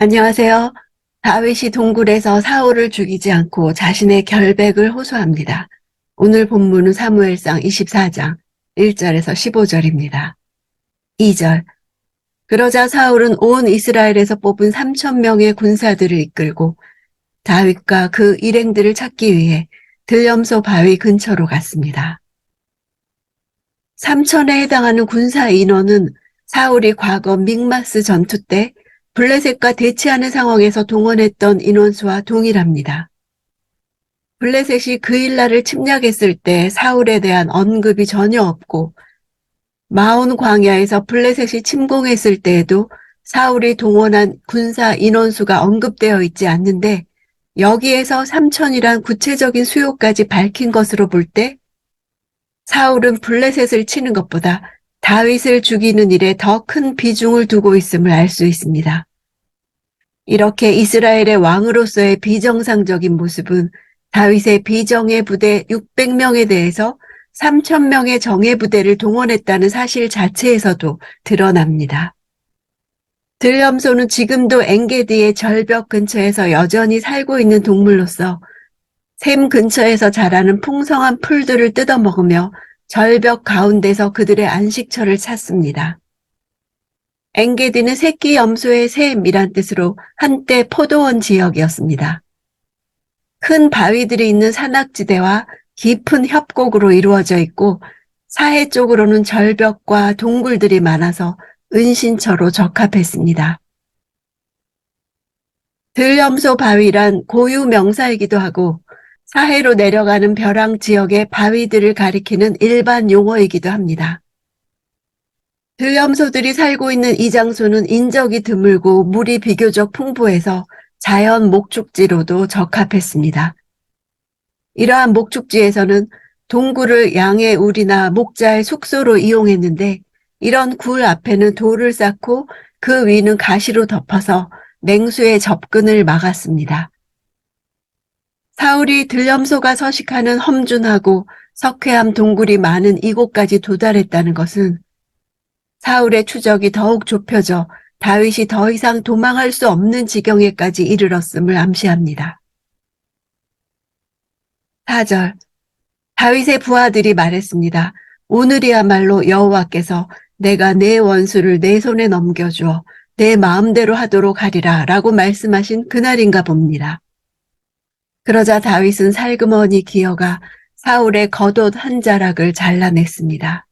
안녕하세요. 다윗이 동굴에서 사울을 죽이지 않고 자신의 결백을 호소합니다. 오늘 본문은 사무엘상 24장 1절에서 15절입니다. 2절. 그러자 사울은 온 이스라엘에서 뽑은 3,000명의 군사들을 이끌고 다윗과 그 일행들을 찾기 위해 들염소 바위 근처로 갔습니다. 3,000에 해당하는 군사 인원은 사울이 과거 믹마스 전투 때 블레셋과 대치하는 상황에서 동원했던 인원수와 동일합니다. 블레셋이 그 일라를 침략했을 때 사울에 대한 언급이 전혀 없고 마온 광야에서 블레셋이 침공했을 때에도 사울이 동원한 군사 인원수가 언급되어 있지 않는데 여기에서 3,000이란 구체적인 수요까지 밝힌 것으로 볼 때 사울은 블레셋을 치는 것보다 다윗을 죽이는 일에 더 큰 비중을 두고 있음을 알 수 있습니다. 이렇게 이스라엘의 왕으로서의 비정상적인 모습은 다윗의 비정예 부대 600명에 대해서 3,000명의 정예 부대를 동원했다는 사실 자체에서도 드러납니다. 들염소는 지금도 엔게디의 절벽 근처에서 여전히 살고 있는 동물로서 샘 근처에서 자라는 풍성한 풀들을 뜯어먹으며 절벽 가운데서 그들의 안식처를 찾습니다. 엔게디는 새끼 염소의 샘이란 뜻으로 한때 포도원 지역이었습니다. 큰 바위들이 있는 산악지대와 깊은 협곡으로 이루어져 있고 사해 쪽으로는 절벽과 동굴들이 많아서 은신처로 적합했습니다. 들염소 바위란 고유 명사이기도 하고 사해로 내려가는 벼랑 지역의 바위들을 가리키는 일반 용어이기도 합니다. 들염소들이 살고 있는 이 장소는 인적이 드물고 물이 비교적 풍부해서 자연 목축지로도 적합했습니다. 이러한 목축지에서는 동굴을 양의 울이나 목자의 숙소로 이용했는데 이런 굴 앞에는 돌을 쌓고 그 위는 가시로 덮어서 맹수의 접근을 막았습니다. 사울이 들염소가 서식하는 험준하고 석회암 동굴이 많은 이곳까지 도달했다는 것은 사울의 추적이 더욱 좁혀져 다윗이 더 이상 도망할 수 없는 지경에까지 이르렀음을 암시합니다. 4절. 다윗의 부하들이 말했습니다. 오늘이야말로 여호와께서 내가 내 원수를 내 손에 넘겨주어 내 마음대로 하도록 하리라 라고 말씀하신 그날인가 봅니다. 그러자 다윗은 살그머니 기어가 사울의 겉옷 한 자락을 잘라냈습니다.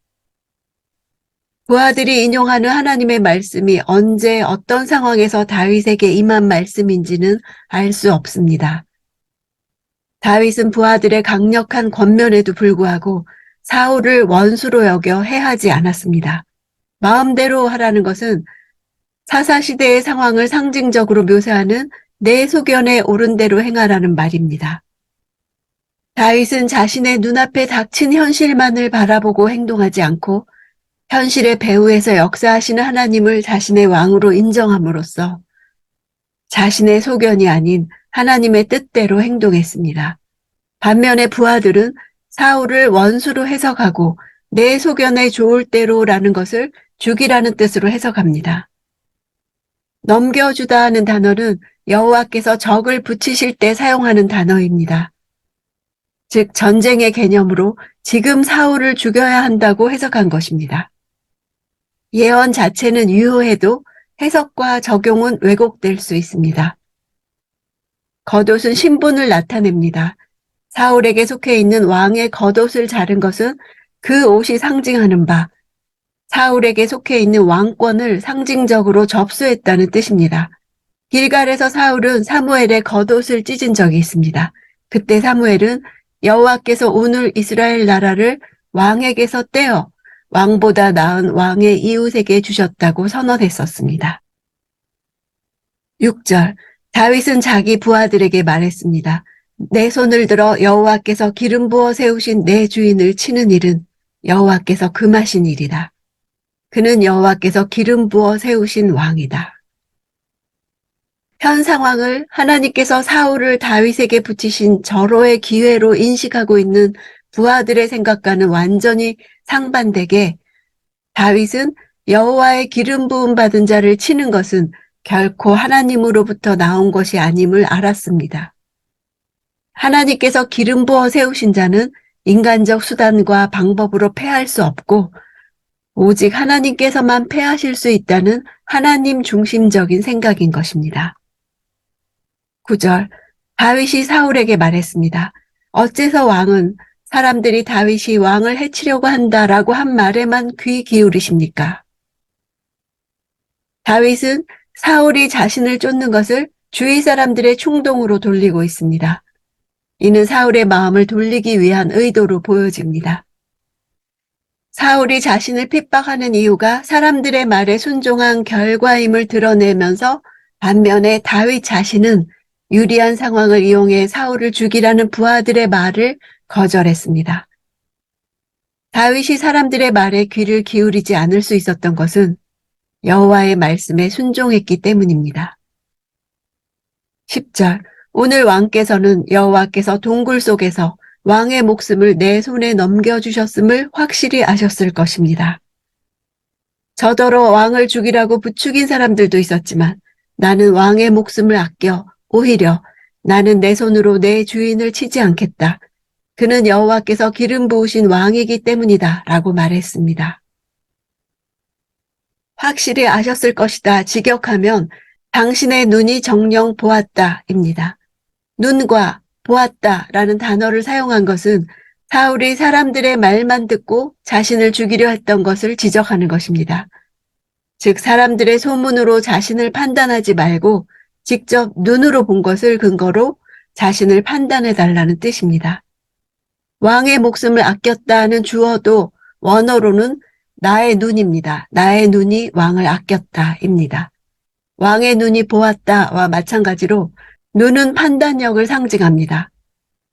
부하들이 인용하는 하나님의 말씀이 언제 어떤 상황에서 다윗에게 임한 말씀인지는 알 수 없습니다. 다윗은 부하들의 강력한 권면에도 불구하고 사울을 원수로 여겨 해하지 않았습니다. 마음대로 하라는 것은 사사시대의 상황을 상징적으로 묘사하는 내 소견에 옳은 대로 행하라는 말입니다. 다윗은 자신의 눈앞에 닥친 현실만을 바라보고 행동하지 않고 현실의 배후에서 역사하시는 하나님을 자신의 왕으로 인정함으로써 자신의 소견이 아닌 하나님의 뜻대로 행동했습니다. 반면에 부하들은 사울을 원수로 해석하고 내 소견에 좋을 대로라는 것을 죽이라는 뜻으로 해석합니다. 넘겨주다 하는 단어는 여호와께서 적을 붙이실 때 사용하는 단어입니다. 즉 전쟁의 개념으로 지금 사울을 죽여야 한다고 해석한 것입니다. 예언 자체는 유효해도 해석과 적용은 왜곡될 수 있습니다. 겉옷은 신분을 나타냅니다. 사울에게 속해 있는 왕의 겉옷을 자른 것은 그 옷이 상징하는 바 사울에게 속해 있는 왕권을 상징적으로 접수했다는 뜻입니다. 길갈에서 사울은 사무엘의 겉옷을 찢은 적이 있습니다. 그때 사무엘은 여호와께서 오늘 이스라엘 나라를 왕에게서 떼어 왕보다 나은 왕의 이웃에게 주셨다고 선언했었습니다. 6절. 다윗은 자기 부하들에게 말했습니다. 내 손을 들어 여호와께서 기름 부어 세우신 내 주인을 치는 일은 여호와께서 금하신 일이다. 그는 여호와께서 기름 부어 세우신 왕이다. 현 상황을 하나님께서 사울을 다윗에게 붙이신 절호의 기회로 인식하고 있는 부하들의 생각과는 완전히 상반되게 다윗은 여호와의 기름 부음 받은 자를 치는 것은 결코 하나님으로부터 나온 것이 아님을 알았습니다. 하나님께서 기름 부어 세우신 자는 인간적 수단과 방법으로 패할 수 없고 오직 하나님께서만 패하실 수 있다는 하나님 중심적인 생각인 것입니다. 9절, 다윗이 사울에게 말했습니다. 어째서 왕은 사람들이 다윗이 왕을 해치려고 한다라고 한 말에만 귀 기울이십니까? 다윗은 사울이 자신을 쫓는 것을 주위 사람들의 충동으로 돌리고 있습니다. 이는 사울의 마음을 돌리기 위한 의도로 보여집니다. 사울이 자신을 핍박하는 이유가 사람들의 말에 순종한 결과임을 드러내면서 반면에 다윗 자신은 유리한 상황을 이용해 사울을 죽이라는 부하들의 말을 거절했습니다. 다윗이 사람들의 말에 귀를 기울이지 않을 수 있었던 것은 여호와의 말씀에 순종했기 때문입니다. 10절, 오늘 왕께서는 여호와께서 동굴 속에서 왕의 목숨을 내 손에 넘겨주셨음을 확실히 아셨을 것입니다. 저더러 왕을 죽이라고 부추긴 사람들도 있었지만 나는 왕의 목숨을 아껴 오히려 나는 내 손으로 내 주인을 치지 않겠다. 그는 여호와께서 기름 부으신 왕이기 때문이다 라고 말했습니다. 확실히 아셨을 것이다. 직역하면 당신의 눈이 정녕 보았다입니다. 눈과 보았다라는 단어를 사용한 것은 사울이 사람들의 말만 듣고 자신을 죽이려 했던 것을 지적하는 것입니다. 즉 사람들의 소문으로 자신을 판단하지 말고 직접 눈으로 본 것을 근거로 자신을 판단해달라는 뜻입니다. 왕의 목숨을 아꼈다는 주어도 원어로는 나의 눈입니다. 나의 눈이 왕을 아꼈다입니다. 왕의 눈이 보았다와 마찬가지로 눈은 판단력을 상징합니다.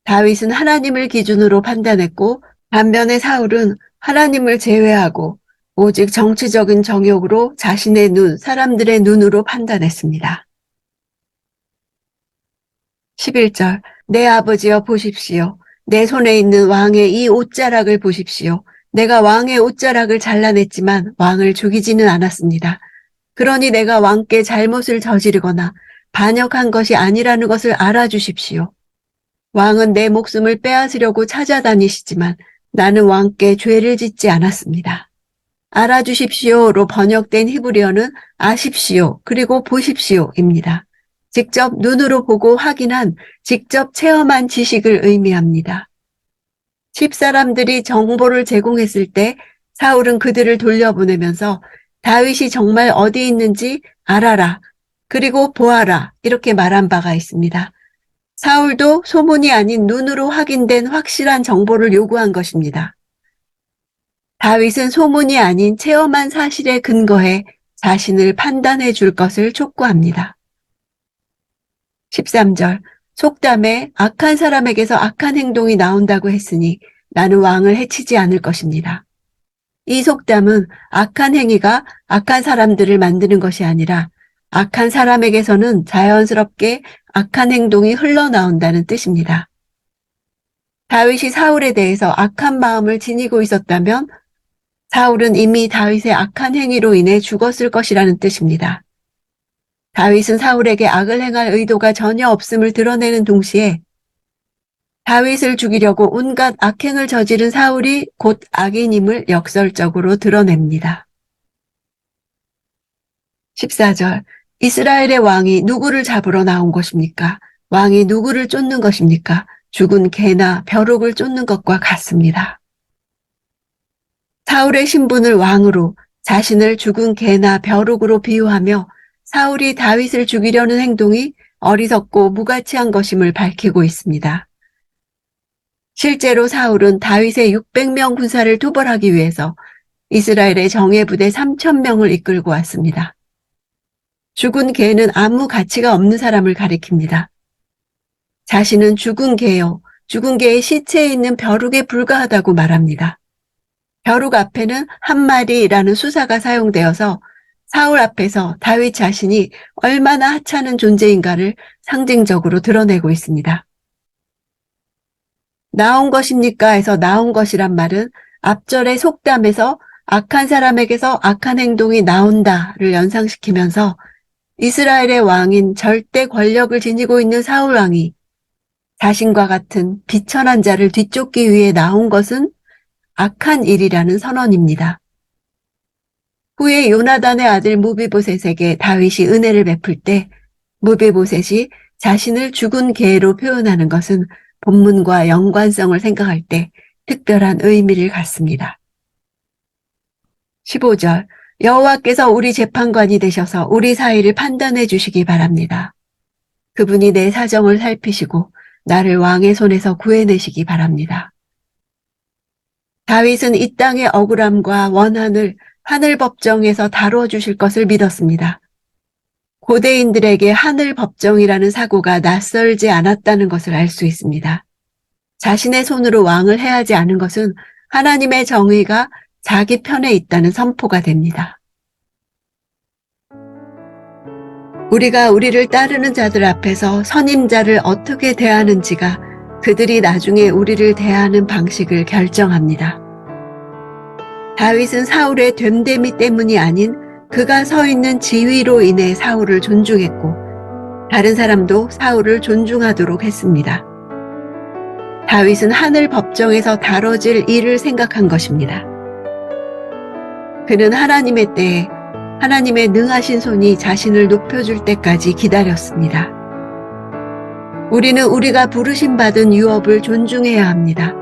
다윗은 하나님을 기준으로 판단했고 반면에 사울은 하나님을 제외하고 오직 정치적인 정욕으로 자신의 눈, 사람들의 눈으로 판단했습니다. 11절, 내 아버지여 보십시오. 내 손에 있는 왕의 이 옷자락을 보십시오. 내가 왕의 옷자락을 잘라냈지만 왕을 죽이지는 않았습니다. 그러니 내가 왕께 잘못을 저지르거나 반역한 것이 아니라는 것을 알아주십시오. 왕은 내 목숨을 빼앗으려고 찾아다니시지만 나는 왕께 죄를 짓지 않았습니다. 알아주십시오로 번역된 히브리어는 아십시오 그리고 보십시오입니다. 직접 눈으로 보고 확인한, 직접 체험한 지식을 의미합니다. 집사람들이 정보를 제공했을 때 사울은 그들을 돌려보내면서 다윗이 정말 어디 있는지 알아라, 그리고 보아라 이렇게 말한 바가 있습니다. 사울도 소문이 아닌 눈으로 확인된 확실한 정보를 요구한 것입니다. 다윗은 소문이 아닌 체험한 사실에 근거해 자신을 판단해 줄 것을 촉구합니다. 13절, 속담에 악한 사람에게서 악한 행동이 나온다고 했으니 나는 왕을 해치지 않을 것입니다. 이 속담은 악한 행위가 악한 사람들을 만드는 것이 아니라 악한 사람에게서는 자연스럽게 악한 행동이 흘러나온다는 뜻입니다. 다윗이 사울에 대해서 악한 마음을 지니고 있었다면 사울은 이미 다윗의 악한 행위로 인해 죽었을 것이라는 뜻입니다. 다윗은 사울에게 악을 행할 의도가 전혀 없음을 드러내는 동시에 다윗을 죽이려고 온갖 악행을 저지른 사울이 곧 악인임을 역설적으로 드러냅니다. 14절, 이스라엘의 왕이 누구를 잡으러 나온 것입니까? 왕이 누구를 쫓는 것입니까? 죽은 개나 벼룩을 쫓는 것과 같습니다. 사울의 신분을 왕으로, 자신을 죽은 개나 벼룩으로 비유하며 사울이 다윗을 죽이려는 행동이 어리석고 무가치한 것임을 밝히고 있습니다. 실제로 사울은 다윗의 600명 군사를 토벌하기 위해서 이스라엘의 정예부대 3,000명을 이끌고 왔습니다. 죽은 개는 아무 가치가 없는 사람을 가리킵니다. 자신은 죽은 개요, 죽은 개의 시체에 있는 벼룩에 불과하다고 말합니다. 벼룩 앞에는 한 마리라는 수사가 사용되어서 사울 앞에서 다윗 자신이 얼마나 하찮은 존재인가를 상징적으로 드러내고 있습니다. 나온 것입니까? 해서 나온 것이란 말은 앞절의 속담에서 악한 사람에게서 악한 행동이 나온다를 연상시키면서 이스라엘의 왕인 절대 권력을 지니고 있는 사울 왕이 자신과 같은 비천한 자를 뒤쫓기 위해 나온 것은 악한 일이라는 선언입니다. 후에 요나단의 아들 무비보셋에게 다윗이 은혜를 베풀 때 무비보셋이 자신을 죽은 개로 표현하는 것은 본문과 연관성을 생각할 때 특별한 의미를 갖습니다. 15절 여호와께서 우리 재판관이 되셔서 우리 사이를 판단해 주시기 바랍니다. 그분이 내 사정을 살피시고 나를 왕의 손에서 구해내시기 바랍니다. 다윗은 이 땅의 억울함과 원한을 하늘 법정에서 다루어 주실 것을 믿었습니다. 고대인들에게 하늘 법정이라는 사고가 낯설지 않았다는 것을 알 수 있습니다. 자신의 손으로 왕을 해하지 않은 것은 하나님의 정의가 자기 편에 있다는 선포가 됩니다. 우리가 우리를 따르는 자들 앞에서 선임자를 어떻게 대하는지가 그들이 나중에 우리를 대하는 방식을 결정합니다. 다윗은 사울의 됨됨이 때문이 아닌 그가 서 있는 지위로 인해 사울을 존중했고 다른 사람도 사울을 존중하도록 했습니다. 다윗은 하늘 법정에서 다뤄질 일을 생각한 것입니다. 그는 하나님의 때에 하나님의 능하신 손이 자신을 높여줄 때까지 기다렸습니다. 우리는 우리가 부르심 받은 유업을 존중해야 합니다.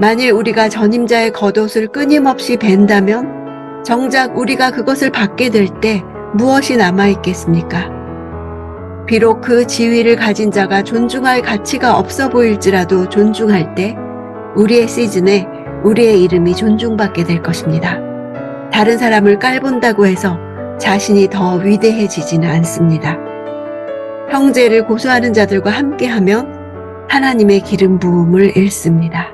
만일 우리가 전임자의 겉옷을 끊임없이 벤다면 정작 우리가 그것을 받게 될 때 무엇이 남아있겠습니까? 비록 그 지위를 가진 자가 존중할 가치가 없어 보일지라도 존중할 때 우리의 시즌에 우리의 이름이 존중받게 될 것입니다. 다른 사람을 깔본다고 해서 자신이 더 위대해지지는 않습니다. 형제를 고소하는 자들과 함께하면 하나님의 기름 부음을 잃습니다.